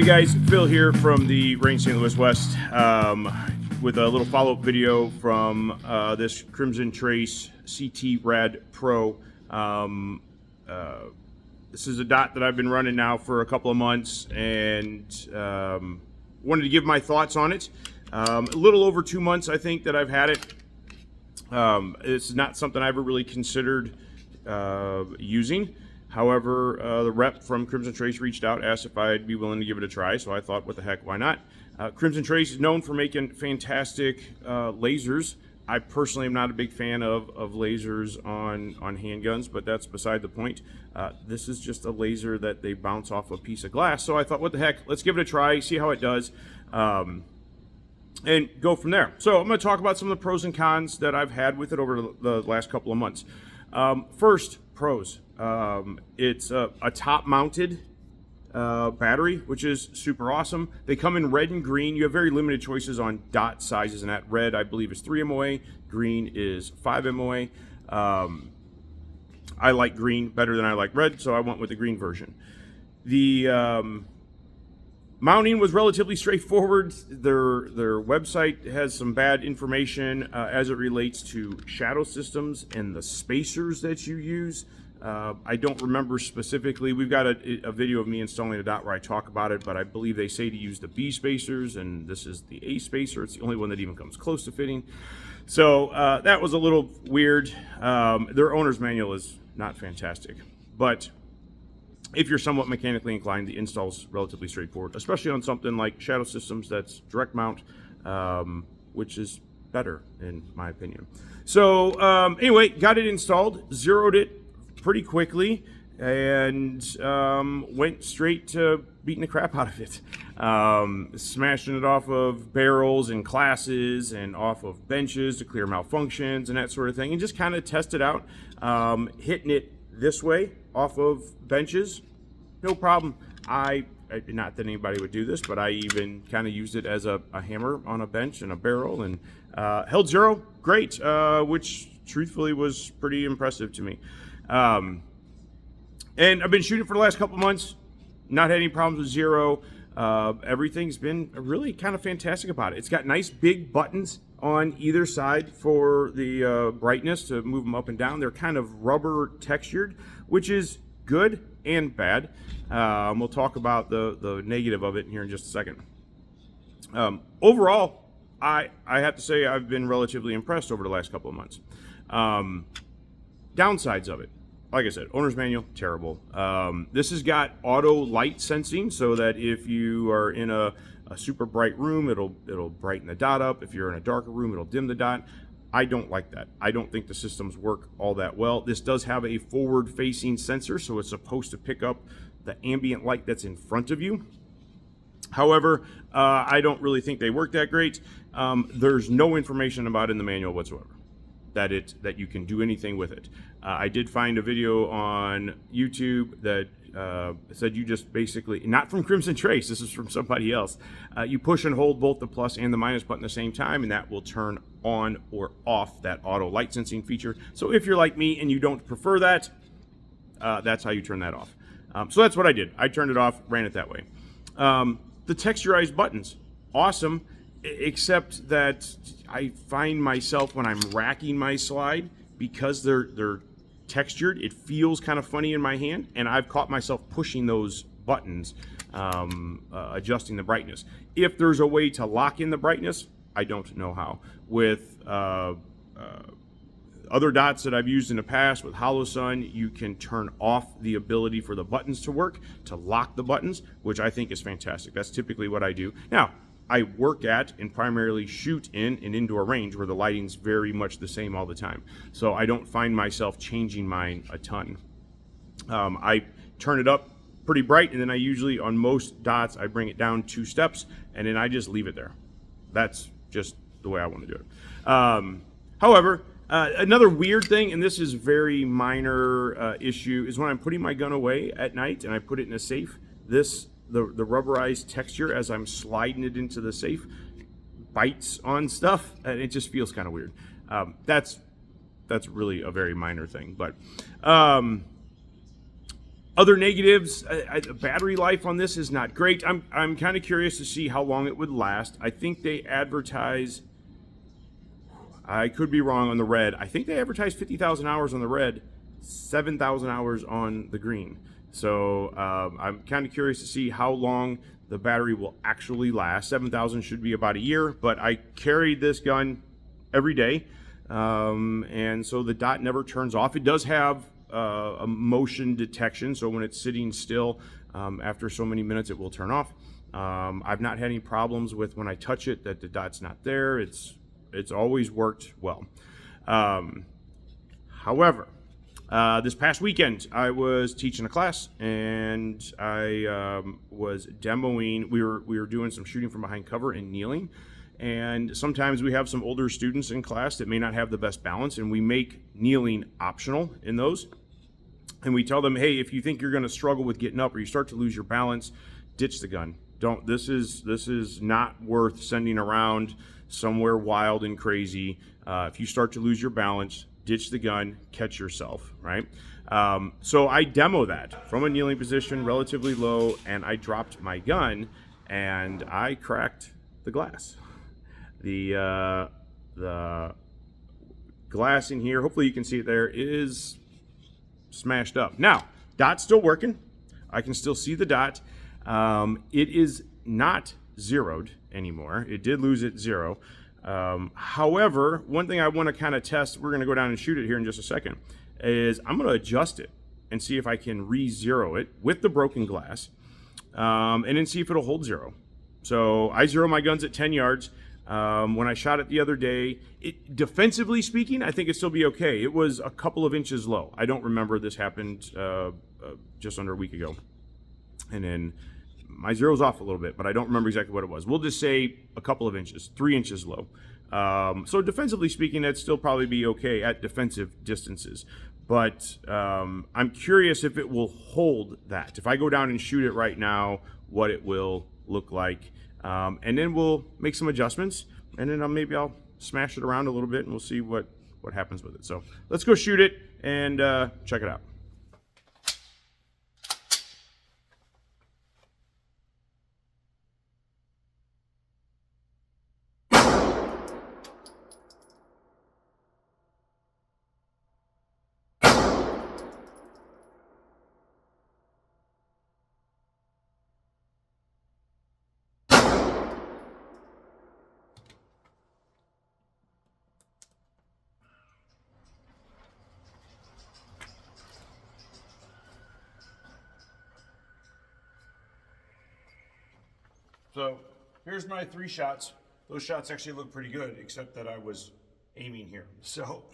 guys, Phil here from the Range St. Louis West with a little follow-up video from this Crimson Trace RAD PRO. This is a dot that I've been running now for a couple of months, and wanted to give my thoughts on it. A little over 2 months, I think, that I've had it. It's not something I ever really considered using. However, the rep from Crimson Trace reached out, asked if I'd be willing to give it a try, so I thought, what the heck, why not? Crimson Trace is known for making fantastic lasers. I personally am not a big fan of lasers on handguns, but that's beside the point. This is just a laser that they bounce off a piece of glass, so I thought, what the heck, let's give it a try, see how it does, and go from there. So I'm going to talk about some of the pros and cons that I've had with it over the last couple of months. First, pros. It's a top-mounted battery, which is super awesome. They come in red and green. You have very limited choices on dot sizes, and that red, I believe, is 3 MOA. Green is 5 MOA. I like green better than I like red, so I went with the green version. The mounting was relatively straightforward. Their website has some bad information as it relates to shadow systems and the spacers that you use. I don't remember specifically. We've got a video of me installing a dot where I talk about it, but I believe they say to use the B spacers, and this is the A spacer. It's the only one that even comes close to fitting. So that was a little weird. Their owner's manual is not fantastic, but if you're somewhat mechanically inclined, the install is relatively straightforward, especially on something like shadow systems that's direct mount, which is better in my opinion. So anyway, got it installed, zeroed it pretty quickly, and went straight to beating the crap out of it. Smashing it off of barrels and classes and off of benches to clear malfunctions and that sort of thing, and just kind of test it out. Hitting it this way off of benches, no problem. Not that anybody would do this, but I even kind of used it as a hammer on a bench and a barrel, and held zero, great, which truthfully was pretty impressive to me. And I've been shooting for the last couple of months, not had any problems with zero. Everything's been really kind of fantastic about it. It's got nice big buttons on either side for the brightness to move them up and down. They're kind of rubber textured, which is good and bad. We'll talk about the negative of it here in just a second. Overall, I have to say I've been relatively impressed over the last couple of months. Downsides of it, like I said, owner's manual, terrible. This has got auto light sensing, so that if you are in a super bright room, it'll brighten the dot up. If you're in a darker room, it'll dim the dot. I don't like that. I don't think the systems work all that well. This does have a forward-facing sensor, so it's supposed to pick up the ambient light that's in front of you. However, I don't really think they work that great. There's no information about it in the manual whatsoever that you can do anything with it. I did find a video on YouTube that said you just basically, not from Crimson Trace, this is from somebody else, you push and hold both the plus and the minus button at the same time, and that will turn on or off that auto light sensing feature. So if you're like me and you don't prefer that, that's how you turn that off. So that's what I did. I turned it off, ran it that way. The texturized buttons, awesome, except that I find myself when I'm racking my slide, because they're textured, it feels kind of funny in my hand, and I've caught myself pushing those buttons, adjusting the brightness. If there's a way to lock in the brightness, I don't know how. With other dots that I've used in the past, with HoloSun, you can turn off the ability for the buttons to work, to lock the buttons, which I think is fantastic. That's typically what I do. Now, I work at and primarily shoot in an indoor range where the lighting's very much the same all the time. So I don't find myself changing mine a ton. I turn it up pretty bright, and then I usually, on most dots, I bring it down 2 steps, and then I just leave it there. That's just the way I want to do it. However, another weird thing, and this is very minor issue, is when I'm putting my gun away at night and I put it in a safe, the rubberized texture as I'm sliding it into the safe bites on stuff, and it just feels kind of weird. That's really a very minor thing, but Other negatives, battery life on this is not great. I'm kind of curious to see how long it would last. I think they advertise, I could be wrong on the red. I think they advertise 50,000 hours on the red, 7,000 hours on the green. So I'm kind of curious to see how long the battery will actually last. 7,000 should be about a year, but I carried this gun every day, and so the dot never turns off. It does have a motion detection, so when it's sitting still, after so many minutes it will turn off. I've not had any problems with when I touch it that the dot's not there. It's always worked well. However, this past weekend I was teaching a class, and I was demoing. We were doing some shooting from behind cover and kneeling. And sometimes we have some older students in class that may not have the best balance, and we make kneeling optional in those. And we tell them, hey, if you think you're going to struggle with getting up or you start to lose your balance, ditch the gun. Don't. This is not worth sending around somewhere wild and crazy. If you start to lose your balance, ditch the gun, catch yourself, right? So I demo that from a kneeling position, relatively low, and I dropped my gun, and I cracked the glass. The glass in here, hopefully you can see it there, is smashed up. Now, dot's still working. I can still see the dot. It is not zeroed anymore. It did lose its zero. However, one thing I want to kind of test, we're going to go down and shoot it here in just a second, is I'm going to adjust it and see if I can re-zero it with the broken glass, and then see if it'll hold zero. So I zero my guns at 10 yards. When I shot it the other day, defensively speaking, I think it'd still be okay. It was a couple of inches low. I don't remember this happened just under a week ago. And then my zero's off a little bit, but I don't remember exactly what it was. We'll just say a couple of inches, 3 inches low. So defensively speaking, that'd still probably be okay at defensive distances. But I'm curious if it will hold that. If I go down and shoot it right now, what it will look like. And then we'll make some adjustments, and then maybe I'll smash it around a little bit, and we'll see what happens with it. So let's go shoot it and check it out. So here's my 3 shots. Those shots actually look pretty good, except that I was aiming here. So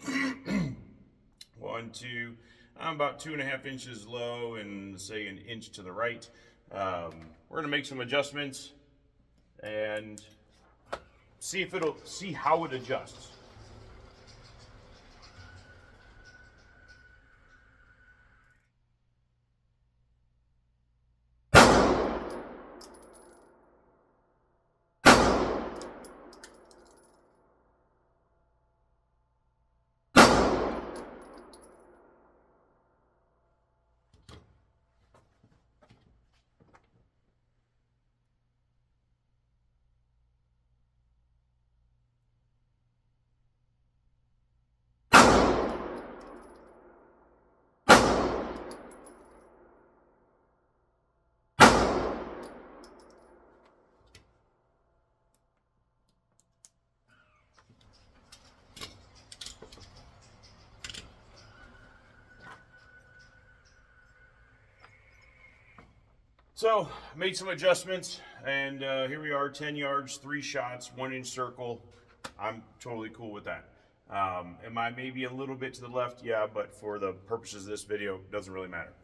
1, 2, I'm about 2.5 inches low and say an inch to the right. We're gonna make some adjustments and see how it adjusts. So, made some adjustments, and here we are, 10 yards, 3 shots, 1-inch circle. I'm totally cool with that. Am I maybe a little bit to the left? Yeah, but for the purposes of this video, it doesn't really matter.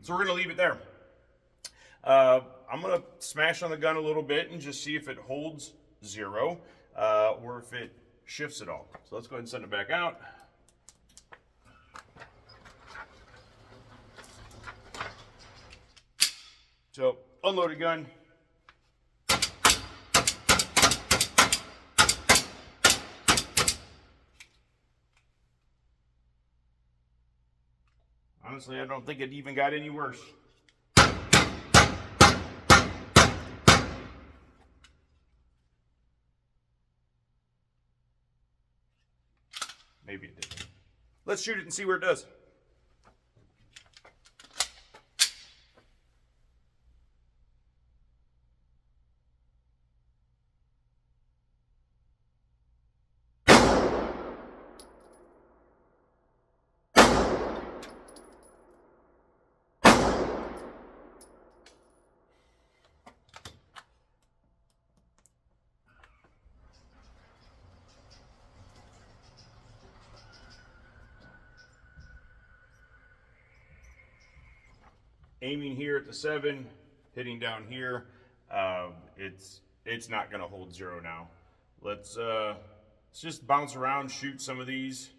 So we're gonna leave it there. I'm gonna smash on the gun a little bit and just see if it holds zero, or if it shifts at all. So let's go ahead and send it back out. So, unloaded gun. Honestly, I don't think it even got any worse. Maybe it did. Let's shoot it and see where it does. Aiming here at the 7, hitting down here, it's not going to hold 0 now. Let's just bounce around, shoot some of these,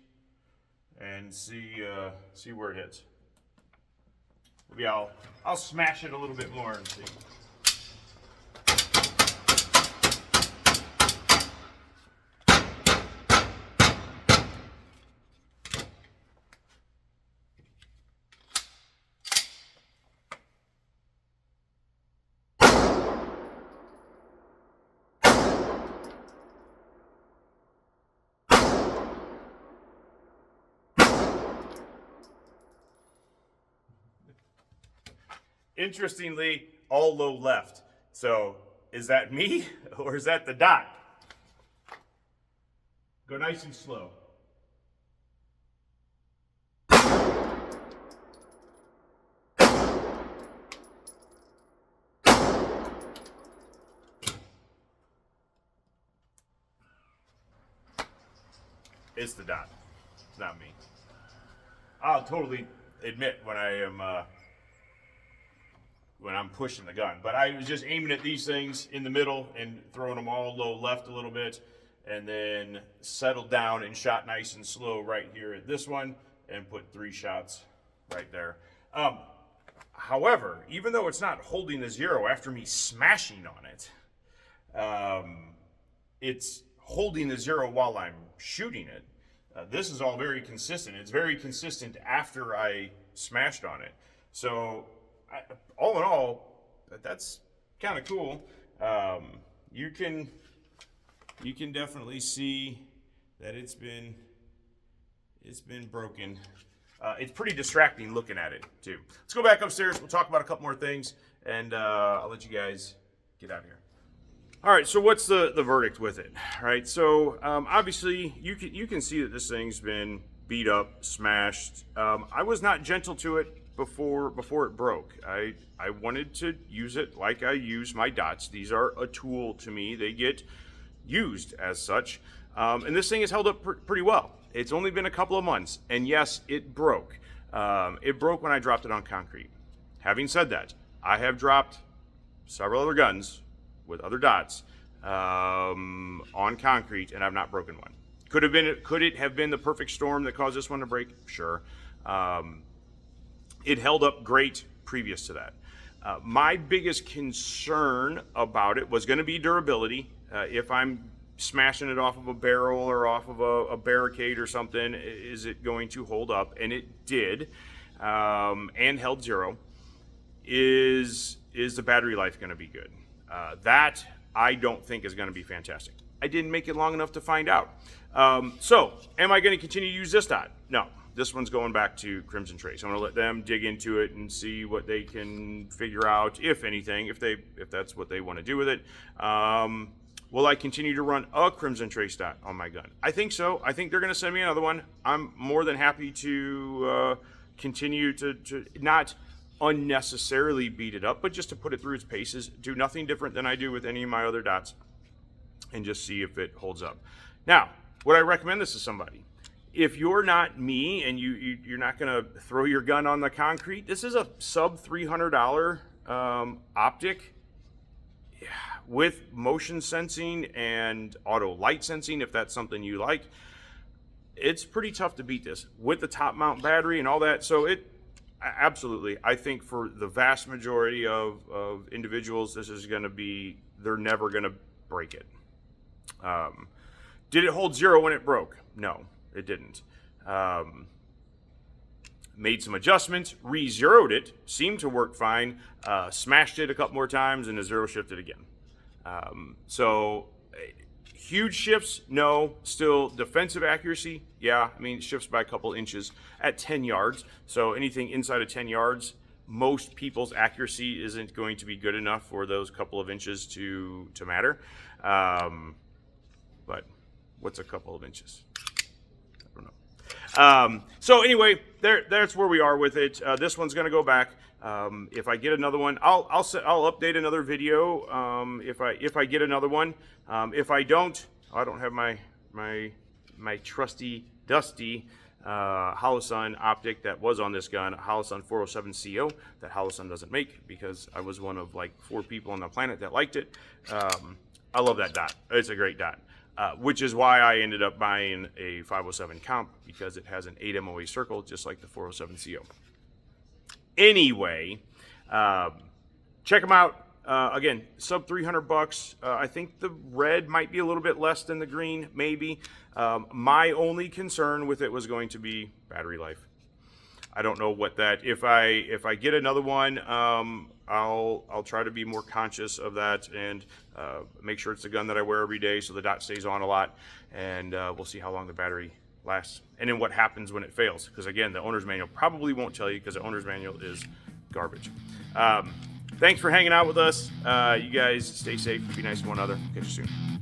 and see where it hits. Maybe I'll smash it a little bit more and see. Interestingly, all low left. So is that me or is that the dot? Go nice and slow. It's the dot. It's not me. I'll totally admit when I'm pushing the gun. But I was just aiming at these things in the middle and throwing them all low left a little bit, and then settled down and shot nice and slow right here at this one and put 3 shots right there. However, even though it's not holding the 0 after me smashing on it, it's holding the 0 while I'm shooting it. This is all very consistent. It's very consistent after I smashed on it. So all in all, that's kind of cool. You can definitely see that it's been broken. It's pretty distracting looking at it too. Let's go back upstairs. We'll talk about a couple more things, and I'll let you guys get out of here. All right, so what's the verdict with it? All right, so obviously you can see that this thing's been beat up, smashed. I was not gentle to it before it broke. I wanted to use it like I use my dots. These are a tool to me. They get used as such. And this thing has held up pretty well. It's only been a couple of months, and yes, it broke. It broke when I dropped it on concrete. Having said that, I have dropped several other guns with other dots on concrete, and I've not broken one. Could it have been the perfect storm that caused this one to break? Sure. It held up great previous to that. My biggest concern about it was going to be durability. If I'm smashing it off of a barrel or off of a barricade or something, is it going to hold up? And it did, and held 0. Is the battery life going to be good? That I don't think is going to be fantastic. I didn't make it long enough to find out. So, am I going to continue to use this dot? No. This one's going back to Crimson Trace. I'm going to let them dig into it and see what they can figure out, if anything, if that's what they want to do with it. Will I continue to run a Crimson Trace dot on my gun? I think so. I think they're going to send me another one. I'm more than happy to continue to not unnecessarily beat it up, but just to put it through its paces, do nothing different than I do with any of my other dots, and just see if it holds up. Now, would I recommend this to somebody? If you're not me and you're not going to throw your gun on the concrete, this is a sub $300 Optic with motion sensing and auto light sensing, if that's something you like. It's pretty tough to beat this with the top mount battery and all that. So absolutely, I think for the vast majority of individuals, this is going to be, they're never going to break it. Did it hold 0 when it broke? No. It didn't. Made some adjustments, re-zeroed it, seemed to work fine, smashed it a couple more times, and a zero shifted again. So huge shifts, no. Still defensive accuracy, yeah. I mean, it shifts by a couple inches at 10 yards. So anything inside of 10 yards, most people's accuracy isn't going to be good enough for those couple of inches to matter. But what's a couple of inches? I don't know. So anyway, that's where we are with it. This one's going to go back. If I get another one, I'll update another video. If I get another one, if I don't, I don't have my trusty dusty Holosun Optic that was on this gun, Holosun 407CO, that Holosun doesn't make because I was one of like 4 people on the planet that liked it. I love that dot. It's a great dot. Which is why I ended up buying a 507 comp, because it has an 8 MOA circle just like the 407CO. Anyway, check them out. Again, sub $300. I think the red might be a little bit less than the green, maybe. My only concern with it was going to be battery life. I don't know what that. If I get another one, I'll try to be more conscious of that and make sure it's a gun that I wear every day, so the dot stays on a lot, and we'll see how long the battery lasts, and then what happens when it fails. Because again, the owner's manual probably won't tell you, because the owner's manual is garbage. Thanks for hanging out with us. You guys stay safe, be nice to one another. Catch you soon.